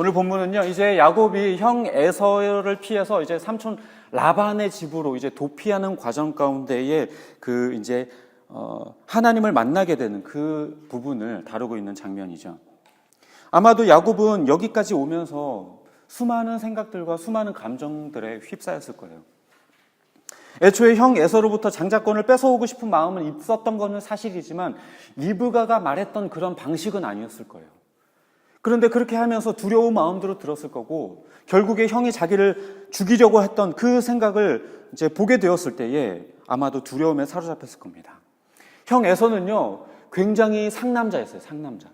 오늘 본문은요, 이제 야곱이 형 에서를 피해서 이제 삼촌 라반의 집으로 이제 도피하는 과정 가운데에 하나님을 만나게 되는 그 부분을 다루고 있는 장면이죠. 아마도 야곱은 여기까지 오면서 수많은 생각들과 수많은 감정들에 휩싸였을 거예요. 애초에 형 에서로부터 장자권을 뺏어오고 싶은 마음은 있었던 것은 사실이지만 리브가가 말했던 그런 방식은 아니었을 거예요. 그런데 그렇게 하면서 두려운 마음으로 들었을 거고, 결국에 형이 자기를 죽이려고 했던 그 생각을 이제 보게 되었을 때에 아마도 두려움에 사로잡혔을 겁니다. 형 에서는요, 굉장히 상남자였어요. 상남자.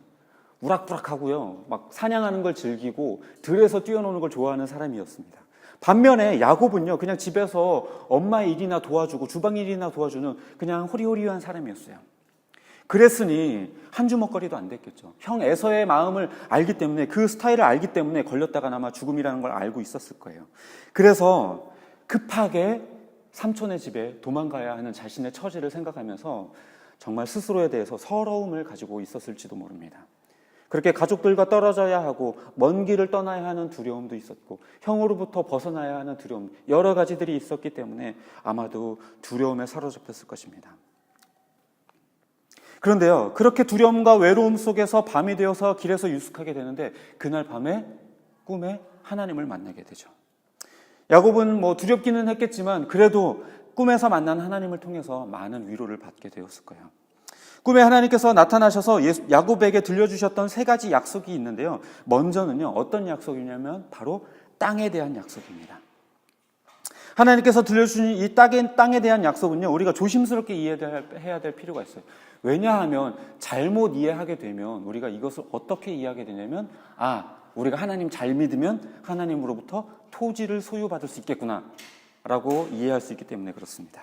우락부락하고요, 막 사냥하는 걸 즐기고 들에서 뛰어노는 걸 좋아하는 사람이었습니다. 반면에 야곱은요, 그냥 집에서 엄마 일이나 도와주고 주방 일이나 도와주는 그냥 호리호리한 사람이었어요. 그랬으니 한 주먹거리도 안 됐겠죠. 형 에서의 마음을 알기 때문에, 그 스타일을 알기 때문에 걸렸다가 아마 죽음이라는 걸 알고 있었을 거예요. 그래서 급하게 삼촌의 집에 도망가야 하는 자신의 처지를 생각하면서 정말 스스로에 대해서 서러움을 가지고 있었을지도 모릅니다. 그렇게 가족들과 떨어져야 하고 먼 길을 떠나야 하는 두려움도 있었고, 형으로부터 벗어나야 하는 두려움, 여러 가지들이 있었기 때문에 아마도 두려움에 사로잡혔을 것입니다. 그런데요, 그렇게 두려움과 외로움 속에서 밤이 되어서 길에서 유숙하게 되는데, 그날 밤에 꿈에 하나님을 만나게 되죠. 야곱은 두렵기는 했겠지만 그래도 꿈에서 만난 하나님을 통해서 많은 위로를 받게 되었을 거예요. 꿈에 하나님께서 나타나셔서 야곱에게 들려주셨던 세 가지 약속이 있는데요. 먼저는요, 어떤 약속이냐면 바로 땅에 대한 약속입니다. 하나님께서 들려주신 이 땅에 대한 약속은요, 우리가 조심스럽게 이해해야 될 필요가 있어요. 왜냐하면 잘못 이해하게 되면 우리가 이것을 어떻게 이해하게 되냐면, 우리가 하나님 잘 믿으면 하나님으로부터 토지를 소유받을 수 있겠구나 라고 이해할 수 있기 때문에 그렇습니다.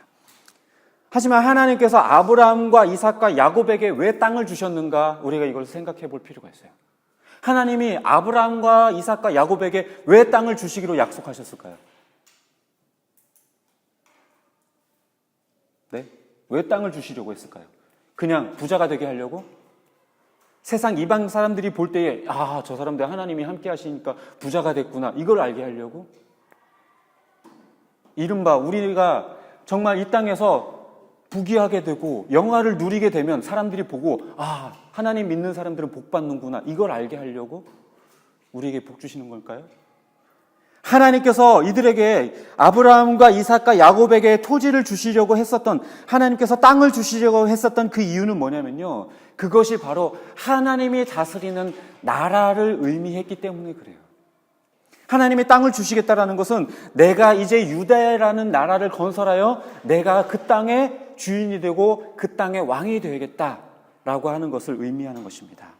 하지만 하나님께서 아브라함과 이삭과 야곱에게 왜 땅을 주셨는가, 우리가 이걸 생각해 볼 필요가 있어요. 하나님이 아브라함과 이삭과 야곱에게 왜 땅을 주시기로 약속하셨을까요? 네? 왜 땅을 주시려고 했을까요? 그냥 부자가 되게 하려고? 세상 이방 사람들이 볼 때에 저 사람들 하나님이 함께 하시니까 부자가 됐구나, 이걸 알게 하려고? 이른바 우리가 정말 이 땅에서 부귀하게 되고 영화를 누리게 되면 사람들이 보고 하나님 믿는 사람들은 복 받는구나, 이걸 알게 하려고 우리에게 복 주시는 걸까요? 하나님께서 이들에게, 아브라함과 이삭과 야곱에게 토지를 주시려고 했었던, 하나님께서 땅을 주시려고 했었던 그 이유는 뭐냐면요, 그것이 바로 하나님이 다스리는 나라를 의미했기 때문에 그래요. 하나님이 땅을 주시겠다라는 것은 내가 이제 유다라는 나라를 건설하여 내가 그 땅의 주인이 되고 그 땅의 왕이 되겠다라고 하는 것을 의미하는 것입니다.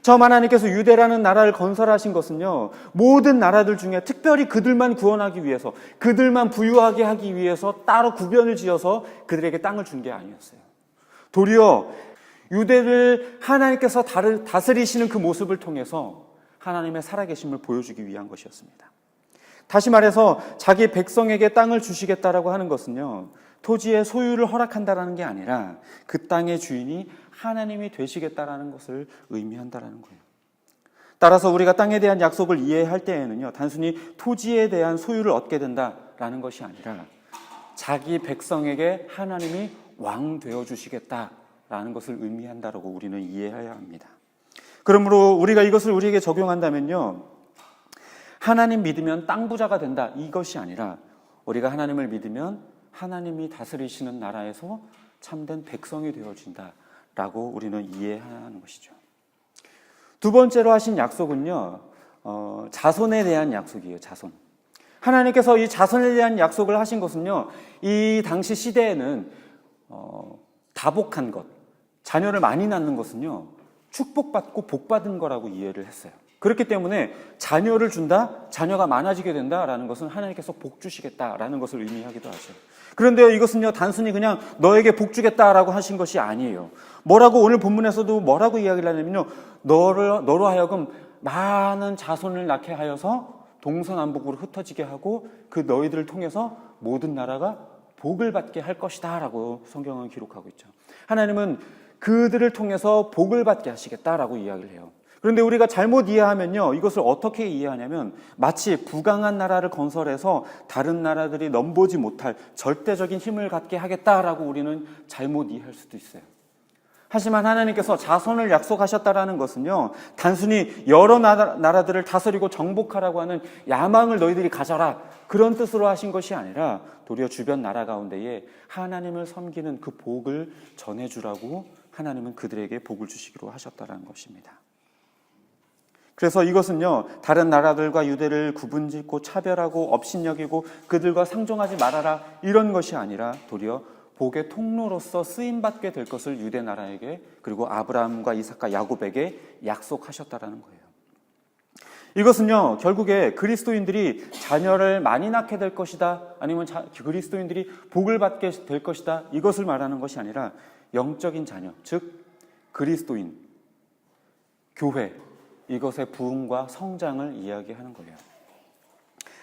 처음 하나님께서 유대라는 나라를 건설하신 것은요, 모든 나라들 중에 특별히 그들만 구원하기 위해서, 그들만 부유하게 하기 위해서 따로 구별을 지어서 그들에게 땅을 준 게 아니었어요. 도리어 유대를 하나님께서 다스리시는 그 모습을 통해서 하나님의 살아계심을 보여주기 위한 것이었습니다. 다시 말해서 자기 백성에게 땅을 주시겠다라고 하는 것은요, 토지의 소유를 허락한다라는 게 아니라 그 땅의 주인이 하나님이 되시겠다라는 것을 의미한다라는 거예요. 따라서 우리가 땅에 대한 약속을 이해할 때에는요, 단순히 토지에 대한 소유를 얻게 된다라는 것이 아니라 자기 백성에게 하나님이 왕 되어 주시겠다라는 것을 의미한다라고 우리는 이해해야 합니다. 그러므로 우리가 이것을 우리에게 적용한다면요, 하나님 믿으면 땅 부자가 된다, 이것이 아니라 우리가 하나님을 믿으면 하나님이 다스리시는 나라에서 참된 백성이 되어진다라고 우리는 이해해야 하는 것이죠. 두 번째로 하신 약속은요, 자손에 대한 약속이에요. 자손. 하나님께서 이 자손에 대한 약속을 하신 것은요, 이 당시 시대에는 다복한 것, 자녀를 많이 낳는 것은요, 축복받고 복받은 거라고 이해를 했어요. 그렇기 때문에 자녀를 준다, 자녀가 많아지게 된다라는 것은 하나님께서 복 주시겠다라는 것을 의미하기도 하죠. 그런데 이것은요, 단순히 그냥 너에게 복 주겠다라고 하신 것이 아니에요. 오늘 본문에서도 뭐라고 이야기를 하냐면요, 너로 하여금 많은 자손을 낳게 하여서 동서남북으로 흩어지게 하고 그 너희들을 통해서 모든 나라가 복을 받게 할 것이다 라고 성경은 기록하고 있죠. 하나님은 그들을 통해서 복을 받게 하시겠다라고 이야기를 해요. 그런데 우리가 잘못 이해하면요, 이것을 어떻게 이해하냐면 마치 부강한 나라를 건설해서 다른 나라들이 넘보지 못할 절대적인 힘을 갖게 하겠다라고 우리는 잘못 이해할 수도 있어요. 하지만 하나님께서 자손을 약속하셨다라는 것은요, 단순히 여러 나라들을 다스리고 정복하라고 하는 야망을 너희들이 가져라, 그런 뜻으로 하신 것이 아니라 도리어 주변 나라 가운데에 하나님을 섬기는 그 복을 전해주라고 하나님은 그들에게 복을 주시기로 하셨다라는 것입니다. 그래서 이것은요, 다른 나라들과 유대를 구분짓고 차별하고 업신여기고 그들과 상종하지 말아라, 이런 것이 아니라 도리어 복의 통로로서 쓰임받게 될 것을 유대 나라에게, 그리고 아브라함과 이삭과 야곱에게 약속하셨다라는 거예요. 이것은요, 결국에 그리스도인들이 자녀를 많이 낳게 될 것이다, 아니면 그리스도인들이 복을 받게 될 것이다, 이것을 말하는 것이 아니라 영적인 자녀, 즉 그리스도인, 교회, 이것의 부흥과 성장을 이야기하는 거예요.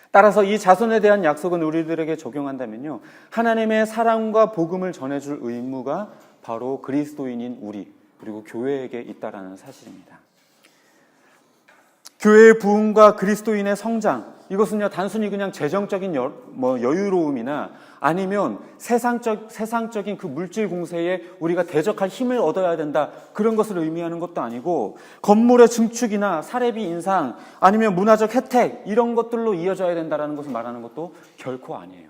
따라서 이 자손에 대한 약속은 우리들에게 적용한다면요, 하나님의 사랑과 복음을 전해줄 의무가 바로 그리스도인인 우리, 그리고 교회에게 있다라는 사실입니다. 교회의 부흥과 그리스도인의 성장, 이것은요, 단순히 그냥 재정적인 여유로움이나 아니면 세상적인 그 물질 공세에 우리가 대적할 힘을 얻어야 된다, 그런 것을 의미하는 것도 아니고, 건물의 증축이나 사례비 인상, 아니면 문화적 혜택, 이런 것들로 이어져야 된다는 것을 말하는 것도 결코 아니에요.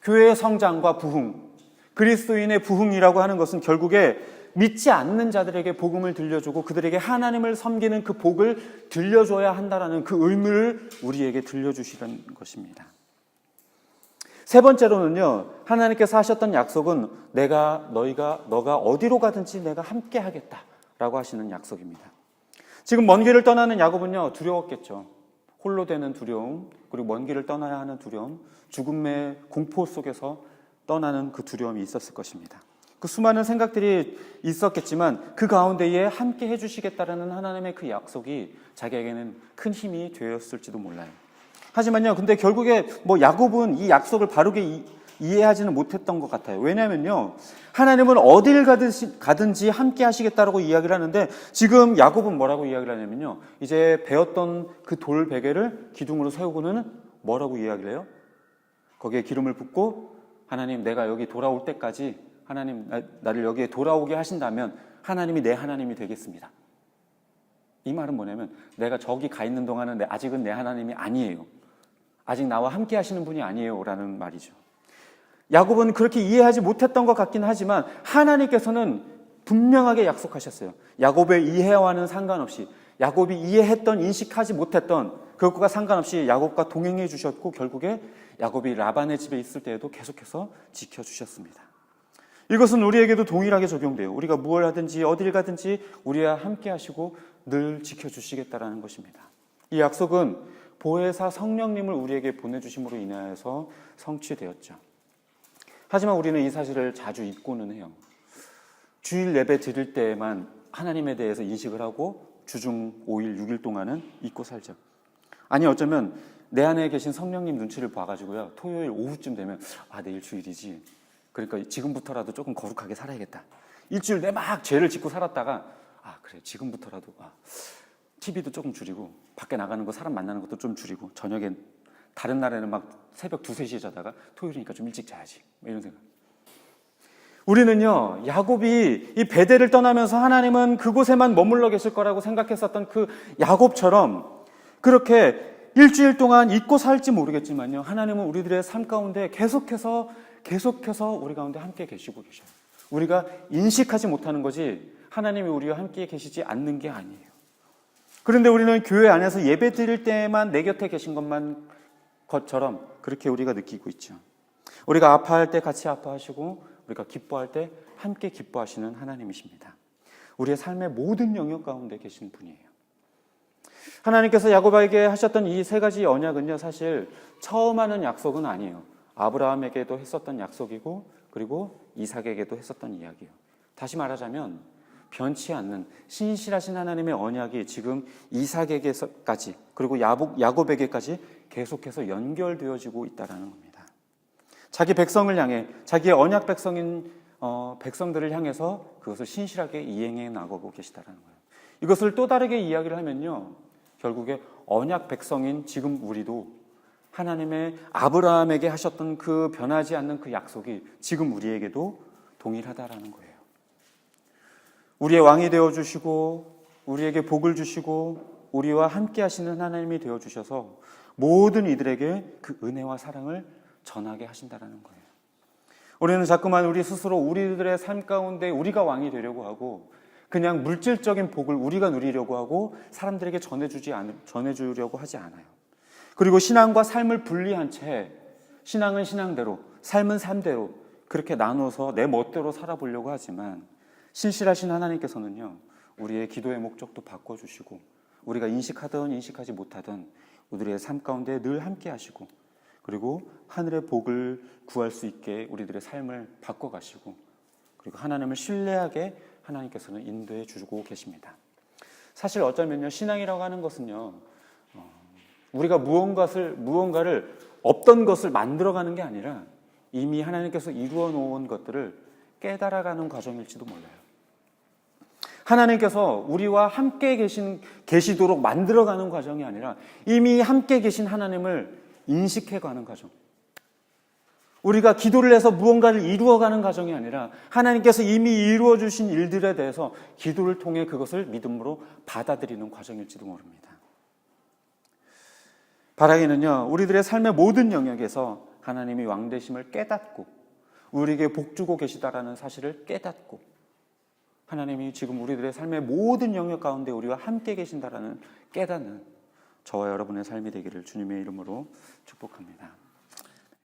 교회의 성장과 부흥, 그리스도인의 부흥이라고 하는 것은 결국에 믿지 않는 자들에게 복음을 들려주고 그들에게 하나님을 섬기는 그 복을 들려줘야 한다는 그 의무를 우리에게 들려주시는 것입니다. 세 번째로는요, 하나님께서 하셨던 약속은 너가 어디로 가든지 내가 함께 하겠다라고 하시는 약속입니다. 지금 먼 길을 떠나는 야곱은요, 두려웠겠죠. 홀로 되는 두려움, 그리고 먼 길을 떠나야 하는 두려움, 죽음의 공포 속에서 떠나는 그 두려움이 있었을 것입니다. 그 수많은 생각들이 있었겠지만 그 가운데에 함께 해주시겠다라는 하나님의 그 약속이 자기에게는 큰 힘이 되었을지도 몰라요. 하지만요, 근데 결국에 야곱은 이 약속을 바르게 이해하지는 못했던 것 같아요. 왜냐하면요, 하나님은 어딜 가든지 함께 하시겠다라고 이야기를 하는데, 지금 야곱은 뭐라고 이야기를 하냐면요, 이제 배웠던 그 돌 베개를 기둥으로 세우고는 뭐라고 이야기를 해요? 거기에 기름을 붓고, 하나님, 내가 여기 돌아올 때까지 하나님 나를 여기에 돌아오게 하신다면 하나님이 내 하나님이 되겠습니다. 이 말은 뭐냐면, 내가 저기 가 있는 동안은 아직은 내 하나님이 아니에요. 아직 나와 함께 하시는 분이 아니에요 라는 말이죠. 야곱은 그렇게 이해하지 못했던 것 같긴 하지만 하나님께서는 분명하게 약속하셨어요. 야곱의 이해와는 상관없이, 야곱이 이해했던, 인식하지 못했던 그것과 상관없이 야곱과 동행해 주셨고, 결국에 야곱이 라반의 집에 있을 때에도 계속해서 지켜주셨습니다. 이것은 우리에게도 동일하게 적용돼요. 우리가 무엇을 하든지 어딜 가든지 우리와 함께 하시고 늘 지켜주시겠다라는 것입니다. 이 약속은 보혜사 성령님을 우리에게 보내주심으로 인하여서 성취되었죠. 하지만 우리는 이 사실을 자주 잊고는 해요. 주일 예배 드릴 때에만 하나님에 대해서 인식을 하고 주중 5일, 6일 동안은 잊고 살죠. 아니, 어쩌면 내 안에 계신 성령님 눈치를 봐가지고요, 토요일 오후쯤 되면 내일 주일이지, 그러니까 지금부터라도 조금 거룩하게 살아야겠다. 일주일 내 막 죄를 짓고 살았다가 그래, 지금부터라도 TV도 조금 줄이고 밖에 나가는 거, 사람 만나는 것도 좀 줄이고, 저녁엔 다른 날에는 막 새벽 2, 3시에 자다가 토요일이니까 좀 일찍 자야지, 이런 생각. 우리는요, 야곱이 이 베델을 떠나면서 하나님은 그곳에만 머물러 계실 거라고 생각했었던 그 야곱처럼 그렇게 일주일 동안 잊고 살지 모르겠지만요, 하나님은 우리들의 삶 가운데 계속해서 우리 가운데 함께 계시고 계셔요. 우리가 인식하지 못하는 거지 하나님이 우리와 함께 계시지 않는 게 아니에요. 그런데 우리는 교회 안에서 예배 드릴 때만 내 곁에 계신 것처럼 그렇게 우리가 느끼고 있죠. 우리가 아파할 때 같이 아파하시고, 우리가 기뻐할 때 함께 기뻐하시는 하나님이십니다. 우리의 삶의 모든 영역 가운데 계신 분이에요. 하나님께서 야곱에게 하셨던 이 세 가지 언약은요, 사실 처음 하는 약속은 아니에요. 아브라함에게도 했었던 약속이고, 그리고 이삭에게도 했었던 이야기예요. 다시 말하자면 변치 않는 신실하신 하나님의 언약이 지금 이삭에게까지, 그리고 야곱에게까지 계속해서 연결되어지고 있다는 겁니다. 자기 백성을 향해, 자기의 언약 백성인 백성들을 향해서 그것을 신실하게 이행해 나가고 계시다는 거예요. 이것을 또 다르게 이야기를 하면요, 결국에 언약 백성인 지금 우리도 하나님의 아브라함에게 하셨던 그 변하지 않는 그 약속이 지금 우리에게도 동일하다라는 거예요. 우리의 왕이 되어주시고 우리에게 복을 주시고 우리와 함께 하시는 하나님이 되어주셔서 모든 이들에게 그 은혜와 사랑을 전하게 하신다라는 거예요. 우리는 자꾸만 우리 스스로 우리들의 삶 가운데 우리가 왕이 되려고 하고 그냥 물질적인 복을 우리가 누리려고 하고 사람들에게 전해주려고 하지 않아요. 그리고 신앙과 삶을 분리한 채 신앙은 신앙대로, 삶은 삶대로 그렇게 나눠서 내 멋대로 살아보려고 하지만 신실하신 하나님께서는요, 우리의 기도의 목적도 바꿔주시고 우리가 인식하든 인식하지 못하든 우리의 삶 가운데 늘 함께 하시고 그리고 하늘의 복을 구할 수 있게 우리들의 삶을 바꿔가시고 그리고 하나님을 신뢰하게 하나님께서는 인도해 주고 계십니다. 사실 어쩌면요, 신앙이라고 하는 것은요, 우리가 무언가를 없던 것을 만들어가는 게 아니라 이미 하나님께서 이루어 놓은 것들을 깨달아가는 과정일지도 몰라요. 하나님께서 우리와 함께 계시도록 만들어가는 과정이 아니라 이미 함께 계신 하나님을 인식해가는 과정. 우리가 기도를 해서 무언가를 이루어가는 과정이 아니라 하나님께서 이미 이루어 주신 일들에 대해서 기도를 통해 그것을 믿음으로 받아들이는 과정일지도 모릅니다. 바라기는요, 우리들의 삶의 모든 영역에서 하나님이 왕되심을 깨닫고 우리에게 복주고 계시다라는 사실을 깨닫고 하나님이 지금 우리들의 삶의 모든 영역 가운데 우리와 함께 계신다라는 깨닫는 저와 여러분의 삶이 되기를 주님의 이름으로 축복합니다.